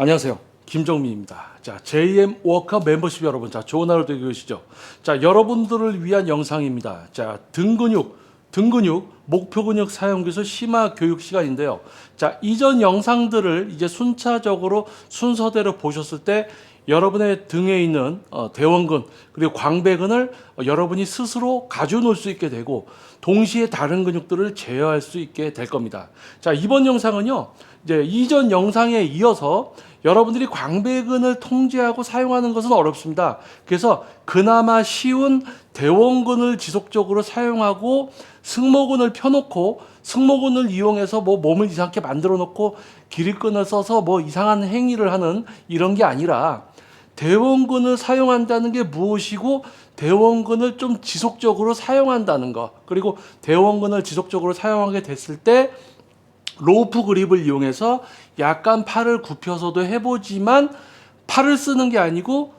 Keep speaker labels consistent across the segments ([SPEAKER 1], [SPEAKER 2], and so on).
[SPEAKER 1] 안녕하세요. 김정민입니다. 자, JM 워커 멤버십 여러분, 자, 좋은 하루 되고 계시죠? 자, 여러분들을 위한 영상입니다. 자, 등 근육, 목표 근육 사용 기술 심화 교육 시간인데요. 자, 이전 영상들을 이제 순차적으로 순서대로 보셨을 때 여러분의 등에 있는 대원근 그리고 광배근을 여러분이 스스로 가져 놓을 수 있게 되고 동시에 다른 근육들을 제어할 수 있게 될 겁니다. 자, 이번 영상은요. 이제 이전 영상에 이어서 여러분들이 광배근을 통제하고 사용하는 것은 어렵습니다. 그래서 그나마 쉬운 대원근을 지속적으로 사용하고 승모근을 펴놓고 승모근을 이용해서 뭐 몸을 이상하게 만들어 놓고 기립근을 써서 뭐 이상한 행위를 하는 이런 게 아니라 대원근을 사용한다는 게 무엇이고 대원근을 좀 지속적으로 사용한다는 거, 그리고 대원근을 지속적으로 사용하게 됐을 때 로프 그립을 이용해서 약간 팔을 굽혀서도 해보지만 팔을 쓰는 게 아니고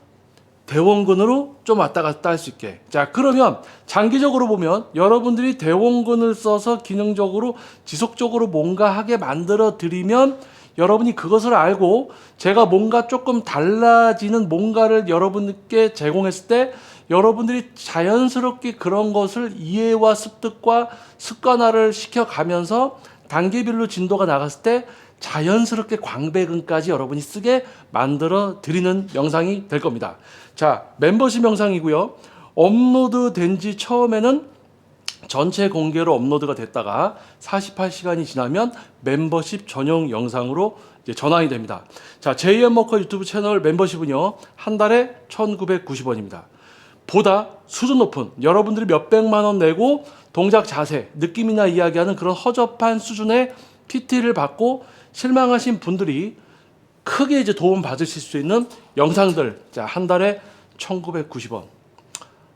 [SPEAKER 1] 대원근으로 좀 왔다 갔다 할 수 있게. 자, 그러면 장기적으로 보면 여러분들이 대원근을 써서 기능적으로 지속적으로 뭔가 하게 만들어 드리면 여러분이 그것을 알고 제가 뭔가 조금 달라지는 뭔가를 여러분께 제공했을 때 여러분들이 자연스럽게 그런 것을 이해와 습득과 습관화를 시켜가면서 단계별로 진도가 나갔을 때 자연스럽게 광배근까지 여러분이 쓰게 만들어 드리는 영상이 될 겁니다. 자, 멤버십 영상이고요. 업로드 된 지 처음에는 전체 공개로 업로드가 됐다가 48시간이 지나면 멤버십 전용 영상으로 이제 전환이 됩니다. 자, JM워커 유튜브 채널 멤버십은요. 한 달에 1,990원입니다. 보다 수준 높은 여러분들이 몇백만 원 내고 동작 자세, 느낌이나 이야기하는 그런 허접한 수준의 PT를 받고 실망하신 분들이 크게 이제 도움 받으실 수 있는 영상들. 자, 한 달에 1,990원.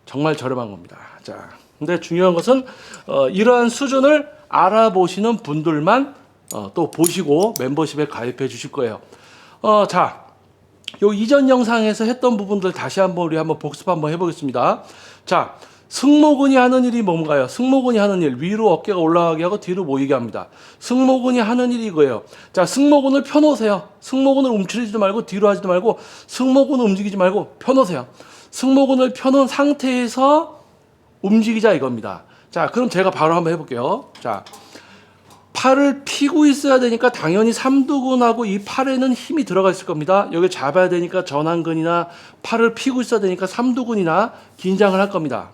[SPEAKER 1] 정말 저렴한 겁니다. 자, 근데 중요한 것은 이러한 수준을 알아보시는 분들만 또 보시고 멤버십에 가입해 주실 거예요. 자, 요 이전 영상에서 했던 부분들 다시 한번 우리 한번 복습 한번 해보겠습니다. 자, 승모근이 하는 일이 뭔가요? 승모근이 하는 일, 위로 어깨가 올라가게 하고 뒤로 모이게 합니다. 승모근이 하는 일이 이거예요. 자, 승모근을 펴놓으세요. 승모근을 움츠리지도 말고 뒤로 하지도 말고 승모근을 움직이지 말고 펴놓으세요. 승모근을 펴놓은 상태에서 움직이자 이겁니다. 자, 그럼 제가 바로 한번 해볼게요. 자, 팔을 피고 있어야 되니까 당연히 삼두근하고 이 팔에는 힘이 들어가 있을 겁니다. 여기 잡아야 되니까 전완근이나 팔을 피고 있어야 되니까 삼두근이나 긴장을 할 겁니다.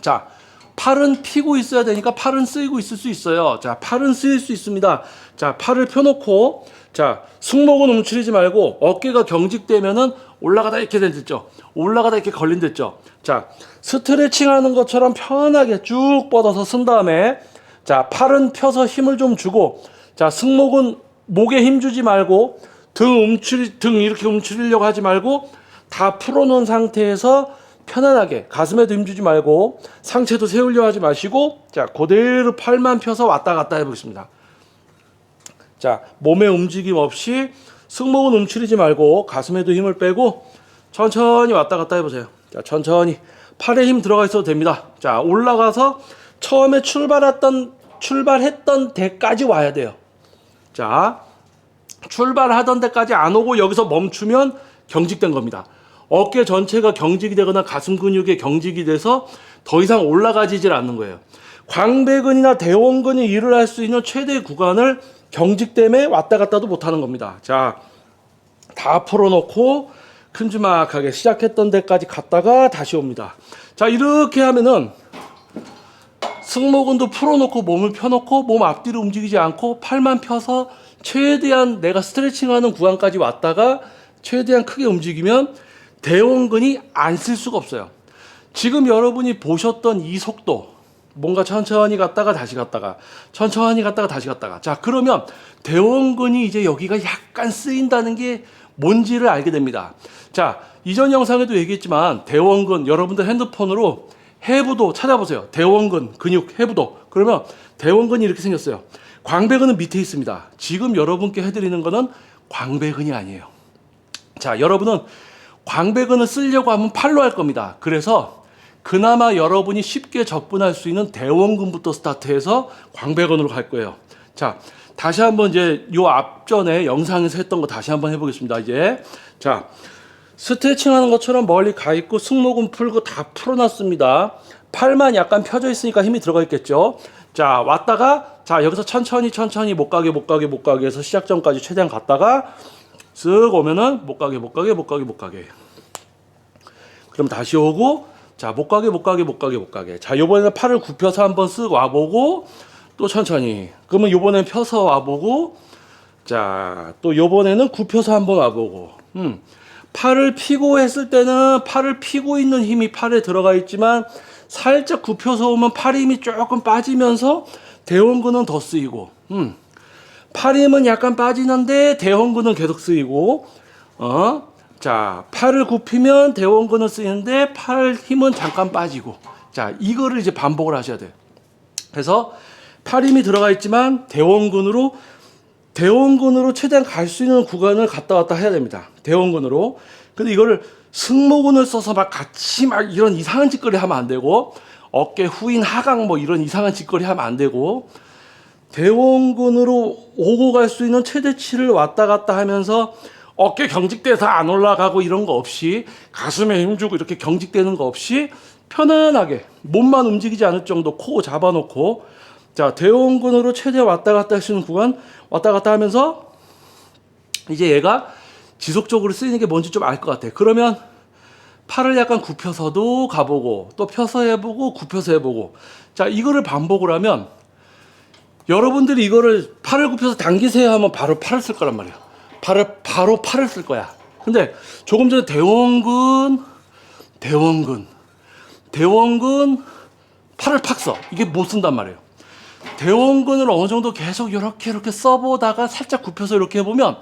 [SPEAKER 1] 자, 팔은 피고 있어야 되니까 팔은 쓰이고 있을 수 있어요. 자, 팔은 쓰일 수 있습니다. 자, 팔을 펴놓고 자, 승모근 움츠리지 말고 어깨가 경직되면은 올라가다 이렇게 됐죠. 올라가다 이렇게 걸린댔죠. 자, 스트레칭 하는 것처럼 편하게 쭉 뻗어서 쓴 다음에 자, 팔은 펴서 힘을 좀 주고 자, 승모근 목에 힘 주지 말고 등 이렇게 움츠리려고 하지 말고 다 풀어놓은 상태에서 편안하게 가슴에도 힘 주지 말고 상체도 세우려 하지 마시고 자, 그대로 팔만 펴서 왔다 갔다 해보겠습니다. 자, 몸의 움직임 없이 승모근 움츠리지 말고 가슴에도 힘을 빼고 천천히 왔다 갔다 해보세요. 자, 천천히 팔에 힘 들어가 있어도 됩니다. 자, 올라가서 처음에 출발했던 데까지 와야 돼요. 자, 출발하던 데까지 안 오고 여기서 멈추면 경직된 겁니다. 어깨 전체가 경직이 되거나 가슴 근육에 경직이 돼서 더 이상 올라가지질 않는 거예요. 광배근이나 대원근이 일을 할 수 있는 최대 구간을 경직 때문에 왔다 갔다도 못하는 겁니다. 자, 다 풀어놓고 큼지막하게 시작했던 데까지 갔다가 다시 옵니다. 자, 이렇게 하면은 승모근도 풀어놓고 몸을 펴놓고 몸 앞뒤로 움직이지 않고 팔만 펴서 최대한 내가 스트레칭하는 구간까지 왔다가 최대한 크게 움직이면 대원근이 안 쓸 수가 없어요. 지금 여러분이 보셨던 이 속도, 뭔가 천천히 갔다가 다시 갔다가 천천히 갔다가 다시 갔다가 자, 그러면 대원근이 이제 여기가 약간 쓰인다는 게 뭔지를 알게 됩니다. 자, 이전 영상에도 얘기했지만 대원근 여러분들 핸드폰으로 해부도 찾아보세요. 대원근 근육 해부도. 그러면 대원근이 이렇게 생겼어요. 광배근은 밑에 있습니다. 지금 여러분께 해드리는 거는 광배근이 아니에요. 자, 여러분은 광배근을 쓰려고 하면 팔로 할 겁니다. 그래서 그나마 여러분이 쉽게 접근할 수 있는 대원근부터 스타트해서 광배근으로 갈 거예요. 자, 다시 한번 이제 요 앞전에 영상에서 했던 거 다시 한번 해보겠습니다. 이제 자, 스트레칭 하는 것처럼 멀리 가 있고 승모근 풀고 다 풀어놨습니다. 팔만 약간 펴져 있으니까 힘이 들어가 있겠죠. 자, 왔다가 자, 여기서 천천히 못 가게 해서 시작점까지 최대한 갔다가 쓱 오면은 못 가게. 그럼 다시 오고 자, 못 가게. 자, 요번에는 팔을 굽혀서 한번 쓱 와보고 또 천천히. 그러면 요번엔 펴서 와보고 자, 또 요번에는 굽혀서 한번 와보고. 팔을 피고 했을 때는 팔을 피고 있는 힘이 팔에 들어가 있지만 살짝 굽혀서 오면 팔 힘이 조금 빠지면서 대원근은 더 쓰이고, 팔 힘은 약간 빠지는데 대원근은 계속 쓰이고, 자, 팔을 굽히면 대원근은 쓰이는데 팔 힘은 잠깐 빠지고, 자, 이거를 이제 반복을 하셔야 돼요. 그래서 팔 힘이 들어가 있지만 대원근으로 최대한 갈 수 있는 구간을 갔다 왔다 해야 됩니다. 대원근으로. 근데 이거를 승모근을 써서 막 같이 막 이런 이상한 짓거리 하면 안 되고, 어깨 후인 하강 뭐 이런 이상한 짓거리 하면 안 되고, 대원근으로 오고 갈 수 있는 최대치를 왔다 갔다 하면서 어깨 경직돼서 안 올라가고 이런 거 없이, 가슴에 힘주고 이렇게 경직되는 거 없이 편안하게 몸만 움직이지 않을 정도 코 잡아놓고, 자, 대원근으로 최대한 왔다 갔다 할 수 있는 구간 왔다 갔다 하면서 이제 얘가 지속적으로 쓰이는 게 뭔지 좀 알 것 같아. 그러면 팔을 약간 굽혀서도 가보고 또 펴서 해보고 굽혀서 해보고, 자, 이거를 반복을 하면 여러분들이 이거를 팔을 굽혀서 당기세요 하면 바로 팔을 쓸 거란 말이에요. 바로 팔을 쓸 거야. 근데 조금 전에 대원근 팔을 팍 써. 이게 못 쓴단 말이에요. 대원근을 어느 정도 계속 이렇게 써보다가 살짝 굽혀서 이렇게 해보면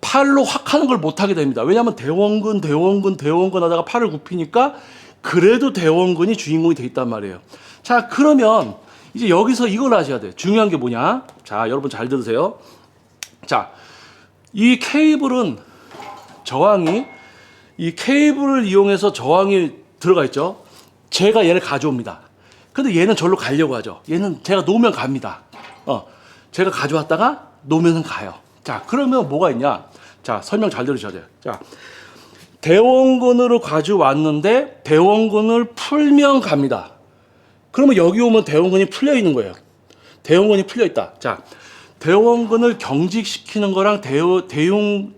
[SPEAKER 1] 팔로 확 하는 걸 못하게 됩니다. 왜냐하면 대원근 하다가 팔을 굽히니까 그래도 대원근이 주인공이 돼 있단 말이에요. 자, 그러면 이제 여기서 이걸 하셔야 돼요. 중요한 게 뭐냐? 자, 여러분 잘 들으세요. 자, 이 케이블은 이 케이블을 이용해서 저항이 들어가 있죠. 제가 얘를 가져옵니다. 근데 얘는 절로 가려고 하죠. 얘는 제가 놓으면 갑니다. 제가 가져왔다가 놓으면 가요. 자, 그러면 뭐가 있냐? 자, 설명 잘 들으셔야 돼요. 자, 대원근으로 가져왔는데 대원근을 풀면 갑니다. 그러면 여기 오면 대원근이 풀려 있는 거예요. 대원근이 풀려 있다. 자, 대원근을 경직시키는 거랑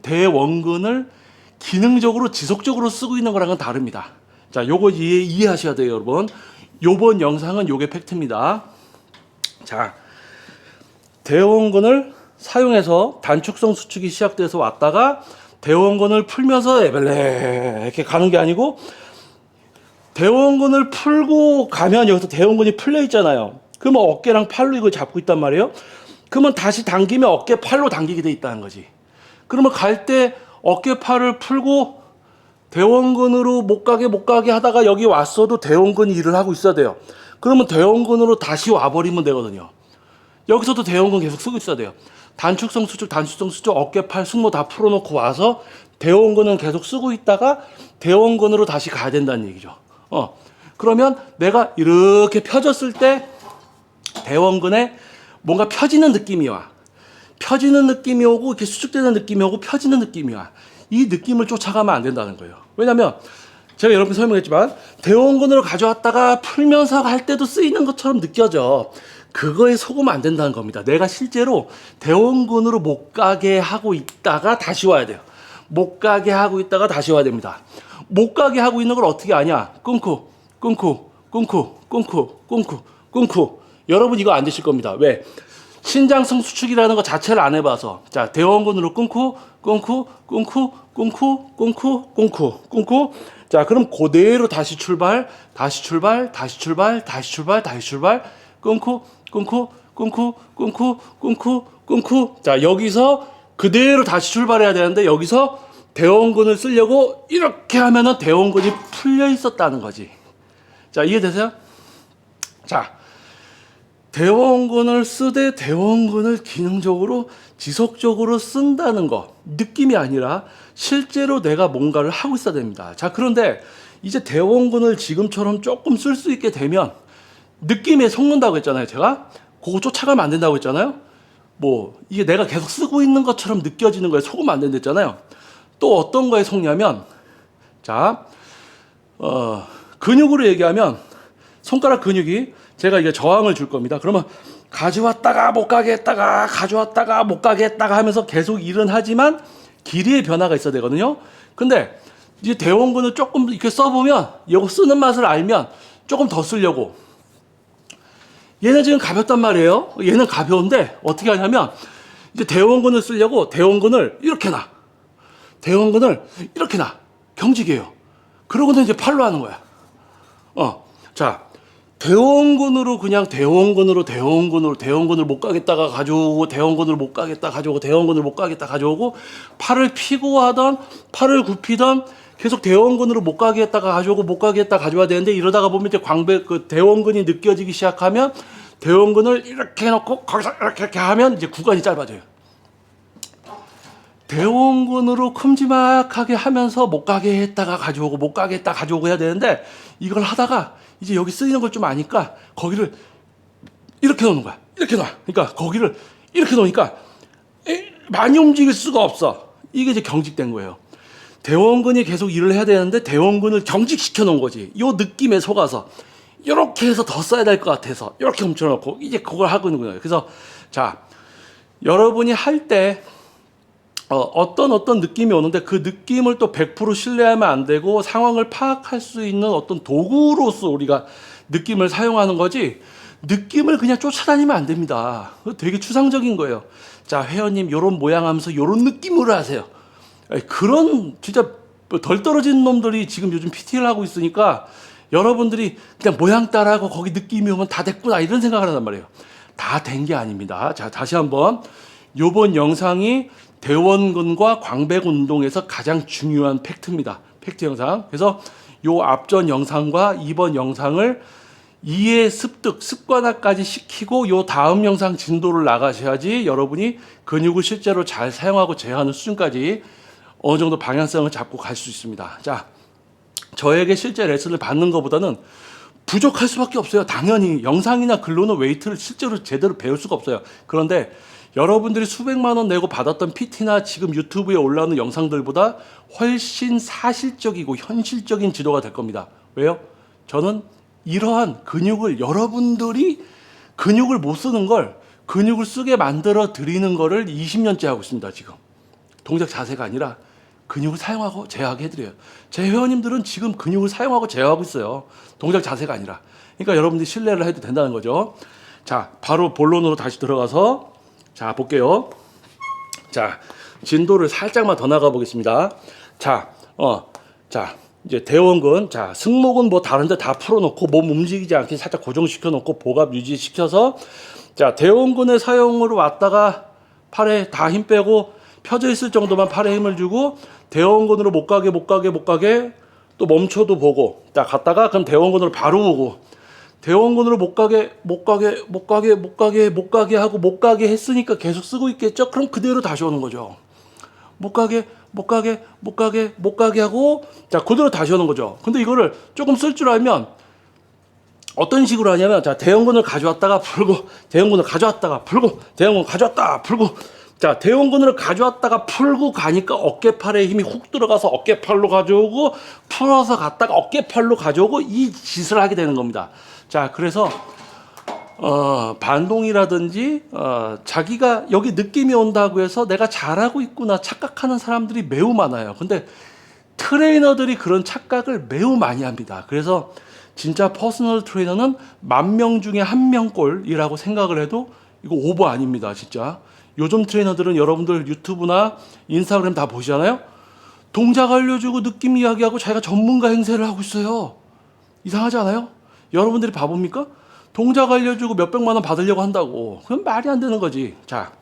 [SPEAKER 1] 대원근을 기능적으로 지속적으로 쓰고 있는 거랑은 다릅니다. 자, 요거 이해하셔야 돼요, 여러분. 요번 영상은 요게 팩트입니다. 자, 대원근을 사용해서 단축성 수축이 시작돼서 왔다가 대원근을 풀면서 에벨레 이렇게 가는 게 아니고, 대원근을 풀고 가면 여기서 대원근이 풀려 있잖아요. 그러면 어깨랑 팔로 이걸 잡고 있단 말이에요. 그러면 다시 당기면 어깨 팔로 당기게 돼 있다는 거지. 그러면 갈 때 어깨 팔을 풀고 대원근으로 못 가게 하다가 여기 왔어도 대원근이 일을 하고 있어야 돼요. 그러면 대원근으로 다시 와버리면 되거든요. 여기서도 대원근 계속 쓰고 있어야 돼요. 단축성 수축, 어깨, 팔, 승모 다 풀어놓고 와서 대원근은 계속 쓰고 있다가 대원근으로 다시 가야 된다는 얘기죠. 그러면 내가 이렇게 펴졌을 때 대원근에 뭔가 펴지는 느낌이 와. 펴지는 느낌이 오고 이렇게 수축되는 느낌이 오고 펴지는 느낌이 와. 이 느낌을 쫓아가면 안 된다는 거예요. 왜냐면 제가 여러분 설명했지만 대원근으로 가져왔다가 풀면서 갈 때도 쓰이는 것처럼 느껴져. 그거에 속으면 안 된다는 겁니다. 내가 실제로 대원근으로 못 가게 하고 있다가 다시 와야 돼요. 못 가게 하고 있다가 다시 와야 됩니다. 못 가게 하고 있는 걸 어떻게 아냐? 끊고. 여러분 이거 안 되실 겁니다. 왜? 신장성 수축이라는 거 자체를 안 해봐서. 자, 대원근으로 끊고. 자, 그럼 그대로 다시 출발. 끊고. 자, 여기서 그대로 다시 출발해야 되는데 여기서 대원근을 쓰려고 이렇게 하면은 대원근이 풀려 있었다는 거지. 자, 이해되세요? 자, 대원근을 쓰되 대원근을 기능적으로 지속적으로 쓴다는 거, 느낌이 아니라 실제로 내가 뭔가를 하고 있어야 됩니다. 자, 그런데 이제 대원근을 지금처럼 조금 쓸 수 있게 되면 느낌에 속는다고 했잖아요. 제가 그거 쫓아가면 안 된다고 했잖아요. 뭐 이게 내가 계속 쓰고 있는 것처럼 느껴지는 거에 속으면 안 된댔잖아요. 또 어떤 거에 속냐면 자, 근육으로 얘기하면 손가락 근육이 제가 이게 저항을 줄 겁니다. 그러면 가져왔다가 못 가게 했다가 가져왔다가 못 가게 했다가 하면서 계속 일은 하지만 길이의 변화가 있어야 되거든요. 근데 이제 대원근을 조금 이렇게 써보면 이거 쓰는 맛을 알면 조금 더 쓰려고. 얘는 지금 가볍단 말이에요. 얘는 가벼운데 어떻게 하냐면 이제 대원근을 쓰려고 대원근을 이렇게 놔. 대원근을 이렇게 놔. 경직이에요. 그러고는 이제 팔로 하는 거야. 자, 대원근으로 그냥 대원근을 못 가겠다가 가져오고 대원근을 못 가겠다 가져오고 대원근을 못 가겠다 가져오고 팔을 피고 하던 팔을 굽히던 계속 대원근으로 못 가게 했다가 가져오고 못 가게 했다가 가져와야 되는데 이러다가 보면 이제 대원근이 느껴지기 시작하면 대원근을 이렇게 해놓고 거기서 이렇게 하면 이제 구간이 짧아져요. 대원근으로 큼지막하게 하면서 못 가게 했다가 가져오고 못 가게 했다가 가져오고 해야 되는데 이걸 하다가 이제 여기 쓰이는 걸 좀 아니까 거기를 이렇게 놓는 거야. 이렇게 놔. 그러니까 거기를 이렇게 놓으니까 많이 움직일 수가 없어. 이게 이제 경직된 거예요. 대원근이 계속 일을 해야 되는데 대원근을 경직시켜 놓은 거지. 요 느낌에 속아서 이렇게 해서 더 써야 될 것 같아서 이렇게 훔쳐놓고 이제 그걸 하고 있는 거예요. 그래서 자, 여러분이 할 때 어떤 느낌이 오는데 그 느낌을 또 100% 신뢰하면 안 되고 상황을 파악할 수 있는 어떤 도구로서 우리가 느낌을 사용하는 거지 느낌을 그냥 쫓아다니면 안 됩니다. 되게 추상적인 거예요. 자, 회원님 요런 모양 하면서 요런 느낌으로 하세요. 그런 진짜 덜 떨어진 놈들이 지금 요즘 PT를 하고 있으니까 여러분들이 그냥 모양 따라하고 거기 느낌이 오면 다 됐구나 이런 생각을 한단 말이에요. 다 된 게 아닙니다. 자, 다시 한번 요번 영상이 대원근과 광배 운동에서 가장 중요한 팩트입니다. 팩트 영상. 그래서 요 앞전 영상과 이번 영상을 이해 습득, 습관화까지 시키고 요 다음 영상 진도를 나가셔야지 여러분이 근육을 실제로 잘 사용하고 제어하는 수준까지 어느 정도 방향성을 잡고 갈 수 있습니다. 자, 저에게 실제 레슨을 받는 것보다는 부족할 수밖에 없어요. 당연히 영상이나 글로는 웨이트를 실제로 제대로 배울 수가 없어요. 그런데 여러분들이 수백만 원 내고 받았던 PT나 지금 유튜브에 올라오는 영상들보다 훨씬 사실적이고 현실적인 지도가 될 겁니다. 왜요? 저는 이러한 근육을 여러분들이 근육을 못 쓰는 걸 근육을 쓰게 만들어 드리는 거를 20년째 하고 있습니다. 지금 동작 자세가 아니라 근육을 사용하고 제어하게 해드려요. 제 회원님들은 지금 근육을 사용하고 제어하고 있어요. 동작 자세가 아니라. 그러니까 여러분들이 신뢰를 해도 된다는 거죠. 자, 바로 본론으로 다시 들어가서 자, 볼게요. 자, 진도를 살짝만 더 나가 보겠습니다. 자, 이제 대원근, 자, 승모근 뭐 다른데 다 풀어놓고 몸 움직이지 않게 살짝 고정시켜 놓고 보갑 유지시켜서 자, 대원근의 사용으로 왔다가 팔에 다 힘 빼고 펴져 있을 정도만 팔에 힘을 주고 대원근으로 못 가게 또 멈춰도 보고 자, 갔다가 그럼 대원근으로 바로 오고 대원근으로 못 가게 하고 못 가게 했으니까 계속 쓰고 있겠죠? 그럼 그대로 다시 오는 거죠. 못 가게 하고 자, 그대로 다시 오는 거죠. 근데 이거를 조금 쓸 줄 알면 어떤 식으로 하냐면 자, 대원근을 가져왔다가 풀고 대원근을 가져왔다가 풀고 대원근 가져왔다가 풀고 자, 대원근을 가져왔다가 풀고 가니까 어깨팔에 힘이 훅 들어가서 어깨팔로 가져오고 풀어서 갔다가 어깨팔로 가져오고 이 짓을 하게 되는 겁니다. 자, 그래서 반동이라든지 자기가 여기 느낌이 온다고 해서 내가 잘하고 있구나 착각하는 사람들이 매우 많아요. 근데 트레이너들이 그런 착각을 매우 많이 합니다. 그래서 진짜 퍼스널 트레이너는 10,000명 중에 1명꼴이라고 생각을 해도 이거 오버 아닙니다. 진짜 요즘 트레이너들은 여러분들 유튜브나 인스타그램 다 보시잖아요. 동작 알려주고 느낌 이야기하고 자기가 전문가 행세를 하고 있어요. 이상하지 않아요? 여러분들이 바보입니까? 동작 알려주고 몇백만 원 받으려고 한다고. 그건 말이 안 되는 거지. 자,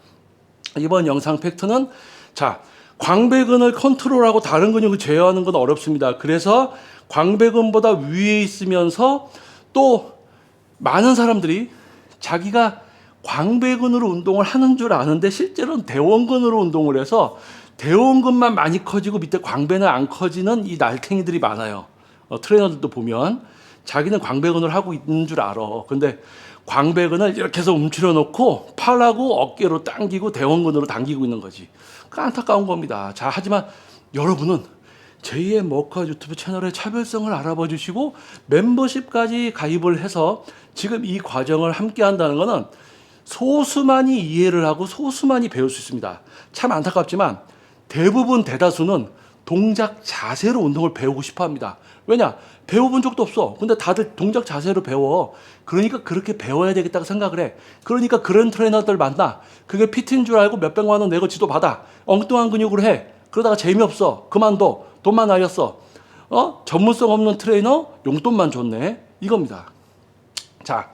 [SPEAKER 1] 이번 영상 팩트는 자, 광배근을 컨트롤하고 다른 근육을 제어하는 건 어렵습니다. 그래서 광배근보다 위에 있으면서 또 많은 사람들이 자기가 광배근으로 운동을 하는 줄 아는데 실제로는 대원근으로 운동을 해서 대원근만 많이 커지고 밑에 광배는 안 커지는 이 날탱이들이 많아요. 트레이너들도 보면 자기는 광배근을 하고 있는 줄 알아. 근데 광배근을 이렇게 해서 움츠려 놓고 팔하고 어깨로 당기고 대원근으로 당기고 있는 거지. 그 안타까운 겁니다. 자, 하지만 여러분은 제2의 워커 유튜브 채널의 차별성을 알아봐 주시고 멤버십까지 가입을 해서 지금 이 과정을 함께 한다는 것은 소수만이 이해를 하고 소수만이 배울 수 있습니다. 참 안타깝지만 대부분 대다수는 동작 자세로 운동을 배우고 싶어 합니다. 왜냐? 배워본 적도 없어. 근데 다들 동작 자세로 배워. 그러니까 그렇게 배워야 되겠다고 생각을 해. 그러니까 그런 트레이너들 만나. 그게 PT인 줄 알고 몇백만 원 내고 지도 받아. 엉뚱한 근육으로 해. 그러다가 재미없어. 그만둬. 돈만 날렸어. 전문성 없는 트레이너 용돈만 줬네. 이겁니다. 자,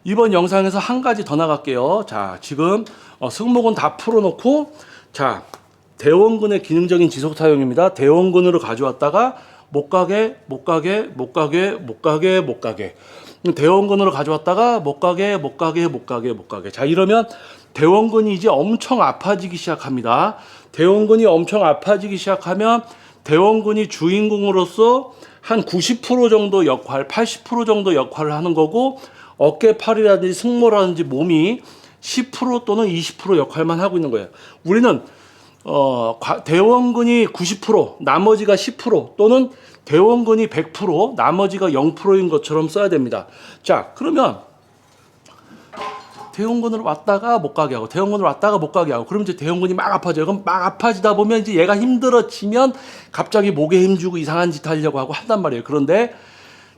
[SPEAKER 1] 이번 영상에서 한 가지 더 나갈게요. 자, 지금 승모근 다 풀어놓고, 자, 대원근의 기능적인 지속 사용입니다. 대원근으로 가져왔다가 못 가게. 대원근으로 가져왔다가 못 가게. 자, 이러면 대원근이 이제 엄청 아파지기 시작합니다. 대원근이 엄청 아파지기 시작하면 대원근이 주인공으로서 한 90% 정도 역할, 80% 정도 역할을 하는 거고, 어깨, 팔이라든지 승모라든지 몸이 10% 또는 20% 역할만 하고 있는 거예요. 우리는 대원근이 90%, 나머지가 10% 또는 대원근이 100%, 나머지가 0%인 것처럼 써야 됩니다. 자, 그러면 대원근으로 왔다가 못 가게 하고, 대원근으로 왔다가 못 가게 하고, 그럼 이제 대원근이 막 아파져요. 그럼 막 아파지다 보면 이제 얘가 힘들어지면 갑자기 목에 힘주고 이상한 짓 하려고 하고 한단 말이에요. 그런데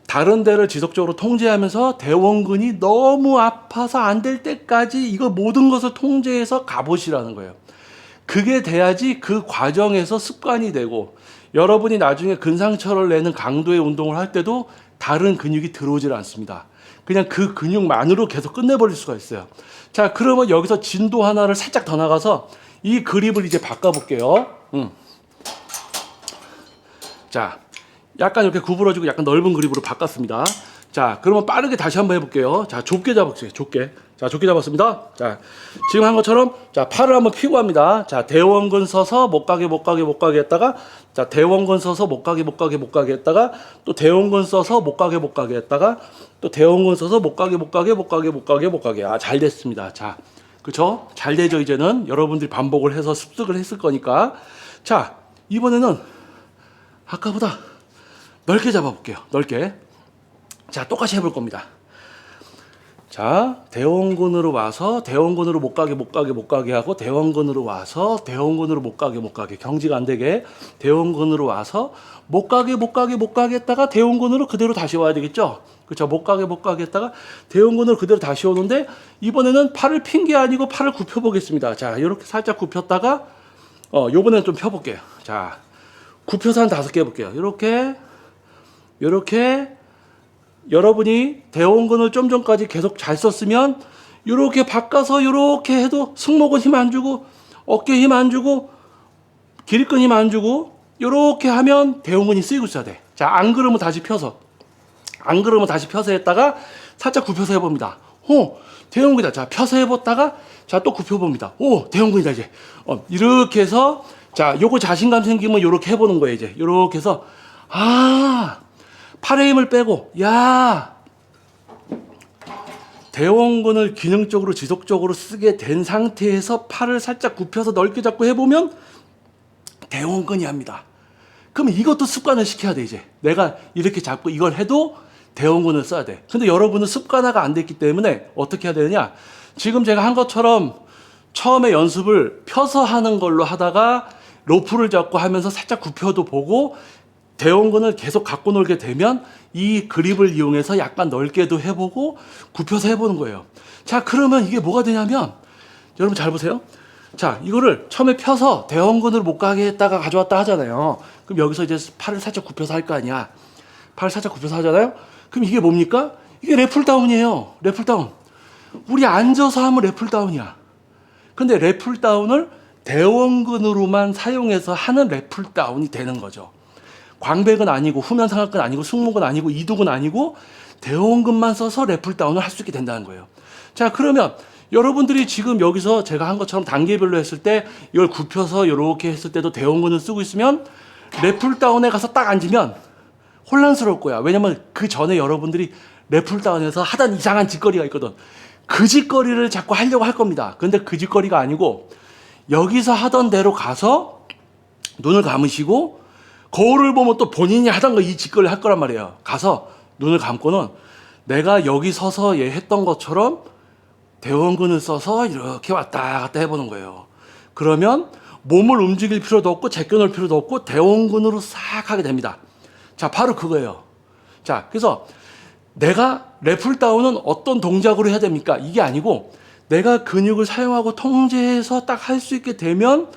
[SPEAKER 1] 다른 데를 지속적으로 통제하면서 대원근이 너무 아파서 안 될 때까지 이거 모든 것을 통제해서 가보시라는 거예요. 그게 돼야지 그 과정에서 습관이 되고, 여러분이 나중에 근상처를 내는 강도의 운동을 할 때도 다른 근육이 들어오질 않습니다. 그냥 그 근육만으로 계속 끝내버릴 수가 있어요. 자, 그러면 여기서 진도 하나를 살짝 더 나가서 이 그립을 이제 바꿔볼게요. 자, 약간 이렇게 구부러지고 약간 넓은 그립으로 바꿨습니다. 자, 그러면 빠르게 다시 한번 해볼게요. 자, 좁게 잡을게요. 좁게. 자, 좁게 잡았습니다. 자, 지금 한 것처럼, 자, 팔을 한번 펴고 합니다. 자, 대원근 서서 못 가게 했다가, 자, 대원근 서서 못 가게 했다가, 또 대원근 서서 못 가게 했다가, 또 대원근 서서 못 가게. 아, 잘 됐습니다. 자, 그쵸? 잘 되죠, 이제는. 여러분들이 반복을 해서 습득을 했을 거니까. 자, 이번에는 아까보다 넓게 잡아볼게요. 넓게. 자, 똑같이 해볼 겁니다. 자, 대원근으로 와서 대원근으로 못 가게 하고, 대원근으로 와서 대원근으로 못 가게 경지가 안 되게 대원근으로 와서 못 가게 했다가 대원근으로 그대로 다시 와야 되겠죠. 그렇죠? 못 가게 했다가 대원근으로 그대로 다시 오는데, 이번에는 팔을 핀 게 아니고 팔을 굽혀 보겠습니다. 자, 이렇게 살짝 굽혔다가 요번에는 좀 펴 볼게요. 자, 굽혀서 한 5개 해 볼게요. 이렇게 여러분이 대원근을 좀 전까지 계속 잘 썼으면 이렇게 바꿔서 이렇게 해도 승모근 힘 안 주고 어깨 힘 안 주고 기립근 힘 안 주고 이렇게 하면 대원근이 쓰이고 있어야 돼. 자, 안 그러면 다시 펴서 했다가 살짝 굽혀서 해봅니다. 대원근이다. 자, 펴서 해봤다가 자, 또 굽혀봅니다. 대원근이다. 이제 이렇게 해서, 자, 요거 자신감 생기면 이렇게 해보는 거예요. 이제 이렇게 해서 팔의 힘을 빼고, 대원근을 기능적으로 지속적으로 쓰게 된 상태에서 팔을 살짝 굽혀서 넓게 잡고 해보면 대원근이 합니다. 그럼 이것도 습관을 시켜야 돼. 이제 내가 이렇게 잡고 이걸 해도 대원근을 써야 돼. 근데 여러분은 습관화가 안 됐기 때문에 어떻게 해야 되느냐, 지금 제가 한 것처럼 처음에 연습을 펴서 하는 걸로 하다가 로프를 잡고 하면서 살짝 굽혀도 보고 대원근을 계속 갖고 놀게 되면 이 그립을 이용해서 약간 넓게도 해보고 굽혀서 해보는 거예요. 자, 그러면 이게 뭐가 되냐면, 여러분 잘 보세요. 자, 이거를 처음에 펴서 대원근으로 못 가게 했다가 가져왔다 하잖아요. 그럼 여기서 이제 팔을 살짝 굽혀서 할 거 아니야. 팔을 살짝 굽혀서 하잖아요. 그럼 이게 뭡니까? 이게 래플다운이에요. 래플다운. 우리 앉아서 하면 래플다운이야. 근데 래플다운을 대원근으로만 사용해서 하는 래플다운이 되는 거죠. 광배근 아니고 후면상하근 아니고 승모근 아니고 이두근 아니고 대원근만 써서 래플다운을 할 수 있게 된다는 거예요. 자, 그러면 여러분들이 지금 여기서 제가 한 것처럼 단계별로 했을 때 이걸 굽혀서 이렇게 했을 때도 대원근을 쓰고 있으면 래플다운에 가서 딱 앉으면 혼란스러울 거야. 왜냐면 그 전에 여러분들이 랩풀다운에서 하던 이상한 짓거리가 있거든. 그 짓거리를 자꾸 하려고 할 겁니다. 근데 그 짓거리가 아니고 여기서 하던 대로 가서 눈을 감으시고 거울을 보면 또 본인이 하던 거 이 짓거리를 할 거란 말이에요. 가서 눈을 감고는 내가 여기 서서 얘 했던 것처럼 대원근을 써서 이렇게 왔다 갔다 해보는 거예요. 그러면 몸을 움직일 필요도 없고 제껴놓을 필요도 없고 대원근으로 싹 하게 됩니다. 자, 바로 그거예요. 자, 그래서 내가 랩풀다운은 어떤 동작으로 해야 됩니까? 이게 아니고 내가 근육을 사용하고 통제해서 딱 할 수 있게 되면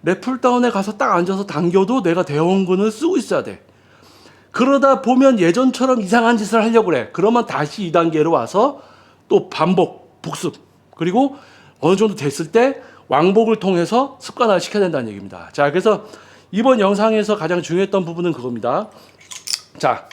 [SPEAKER 1] 랩풀다운에 가서 딱 앉아서 당겨도 내가 대원근을 쓰고 있어야 돼. 그러다 보면 예전처럼 이상한 짓을 하려고 그래. 그러면 다시 2단계로 와서 또 반복, 복습. 그리고 어느 정도 됐을 때 왕복을 통해서 습관화를 시켜야 된다는 얘기입니다. 자, 그래서 이번 영상에서 가장 중요했던 부분은 그겁니다. 자,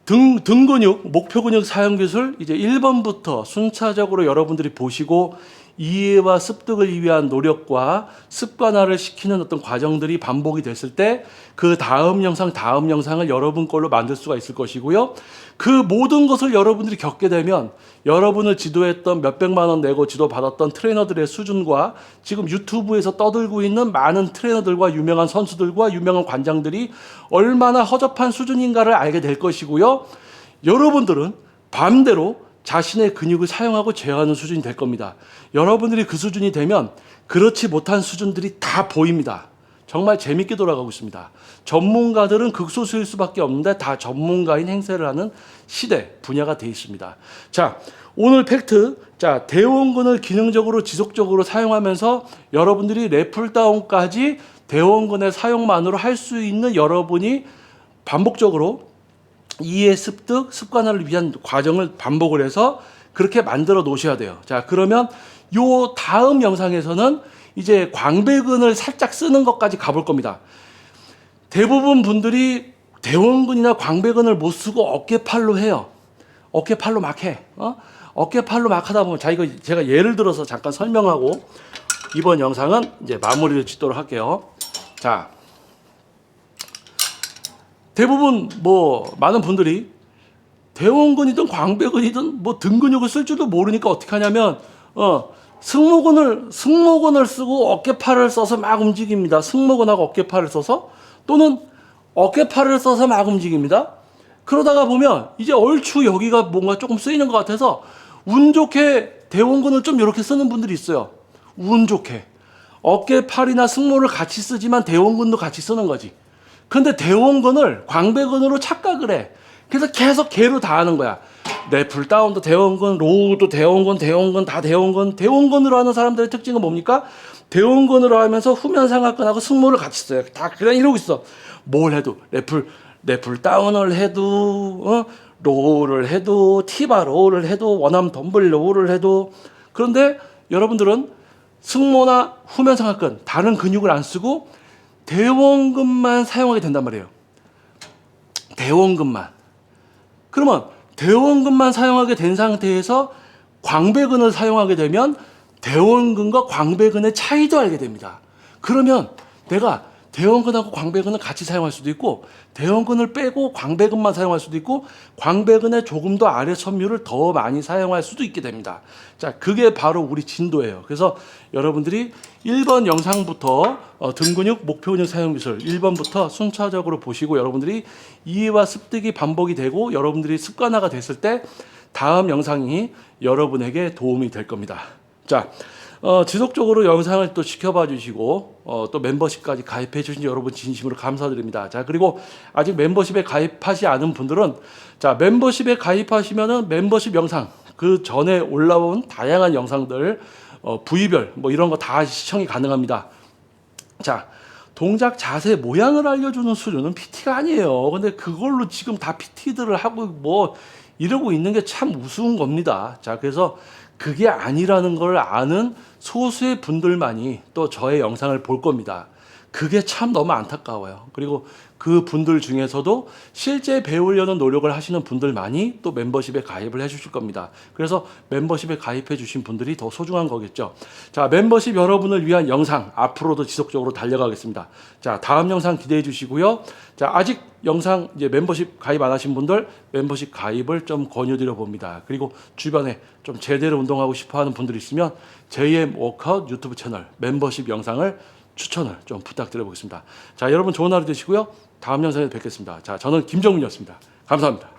[SPEAKER 1] 등 근육, 목표 근육 사용 기술 이제 1번부터 순차적으로 여러분들이 보시고 이해와 습득을 위한 노력과 습관화를 시키는 어떤 과정들이 반복이 됐을 때 그 다음 영상을 여러분 걸로 만들 수가 있을 것이고요. 그 모든 것을 여러분들이 겪게 되면 여러분을 지도했던 몇백만 원 내고 지도받았던 트레이너들의 수준과 지금 유튜브에서 떠들고 있는 많은 트레이너들과 유명한 선수들과 유명한 관장들이 얼마나 허접한 수준인가를 알게 될 것이고요. 여러분들은 반대로 자신의 근육을 사용하고 제어하는 수준이 될 겁니다. 여러분들이 그 수준이 되면 그렇지 못한 수준들이 다 보입니다. 정말 재밌게 돌아가고 있습니다. 전문가들은 극소수일 수밖에 없는데 다 전문가인 행세를 하는 시대, 분야가 되어 있습니다. 자, 오늘 팩트. 자, 대원근을 기능적으로 지속적으로 사용하면서 여러분들이 랩풀다운까지 대원근의 사용만으로 할 수 있는 여러분이 반복적으로 이해, 습득, 습관화를 위한 과정을 반복을 해서 그렇게 만들어 놓으셔야 돼요. 자, 그러면 요 다음 영상에서는 이제 광배근을 살짝 쓰는 것까지 가볼 겁니다. 대부분 분들이 대원근이나 광배근을 못 쓰고 어깨팔로 해요. 어깨팔로 막 해. 어깨팔로 막 하다 보면, 자, 이거 제가 예를 들어서 잠깐 설명하고 이번 영상은 이제 마무리를 짓도록 할게요. 자, 대부분 많은 분들이 대원근이든 광배근이든 등 근육을 쓸 줄도 모르니까 어떻게 하냐면 승모근을 쓰고 어깨팔을 써서 막 움직입니다. 승모근하고 어깨팔을 써서 또는 어깨팔을 써서 막 움직입니다. 그러다가 보면 이제 얼추 여기가 뭔가 조금 쓰이는 것 같아서 운 좋게 대원근을 좀 이렇게 쓰는 분들이 있어요. 운 좋게 어깨팔이나 승모를 같이 쓰지만 대원근도 같이 쓰는 거지. 근데 대원근을 광배근으로 착각을 해. 그래서 계속 걔로 다 하는 거야. 랩풀다운도 대원근, 로우도 대원근, 다 대원근. 대원근으로 하는 사람들의 특징은 뭡니까? 대원근으로 하면서 후면 삼각근하고 승모를 같이 써요. 다 그냥 이러고 있어. 뭘 해도 랩풀다운을 해도 로우를 해도 티바 로우를 해도 원암 덤블 로우를 해도. 그런데 여러분들은 승모나 후면 삼각근 다른 근육을 안 쓰고 대원근만 사용하게 된단 말이에요. 대원근만. 그러면 대원근만 사용하게 된 상태에서 광배근을 사용하게 되면 대원근과 광배근의 차이도 알게 됩니다. 그러면 내가 대원근하고 광배근을 같이 사용할 수도 있고 대원근을 빼고 광배근만 사용할 수도 있고 광배근의 조금 더 아래 섬유를 더 많이 사용할 수도 있게 됩니다. 자, 그게 바로 우리 진도예요. 그래서 여러분들이 1번 영상부터 등 근육, 목표 근육 사용 기술 1번부터 순차적으로 보시고 여러분들이 이해와 습득이 반복이 되고 여러분들이 습관화가 됐을 때 다음 영상이 여러분에게 도움이 될 겁니다. 자, 지속적으로 영상을 또 지켜봐 주시고 또 멤버십까지 가입해 주신 여러분 진심으로 감사드립니다. 자, 그리고 아직 멤버십에 가입하지 않은 분들은 자, 멤버십에 가입하시면은 멤버십 영상 그 전에 올라온 다양한 영상들 부위별 이런 거 다 시청이 가능합니다. 자, 동작 자세 모양을 알려주는 수준은 PT가 아니에요. 근데 그걸로 지금 다 PT들을 하고 이러고 있는 게 참 우스운 겁니다. 자, 그래서 그게 아니라는 걸 아는 소수의 분들만이 또 저의 영상을 볼 겁니다. 그게 참 너무 안타까워요. 그리고 그 분들 중에서도 실제 배우려는 노력을 하시는 분들만이 또 멤버십에 가입을 해주실 겁니다. 그래서 멤버십에 가입해 주신 분들이 더 소중한 거겠죠. 자, 멤버십 여러분을 위한 영상 앞으로도 지속적으로 달려가겠습니다. 자, 다음 영상 기대해 주시고요. 자, 아직 영상 이제 멤버십 가입 안 하신 분들 멤버십 가입을 좀 권유드려 봅니다. 그리고 주변에 좀 제대로 운동하고 싶어하는 분들 있으면 JM 워크아웃 유튜브 채널 멤버십 영상을 추천을 좀 부탁드려 보겠습니다. 자, 여러분 좋은 하루 되시고요. 다음 영상에 뵙겠습니다. 자, 저는 김정민이었습니다. 감사합니다.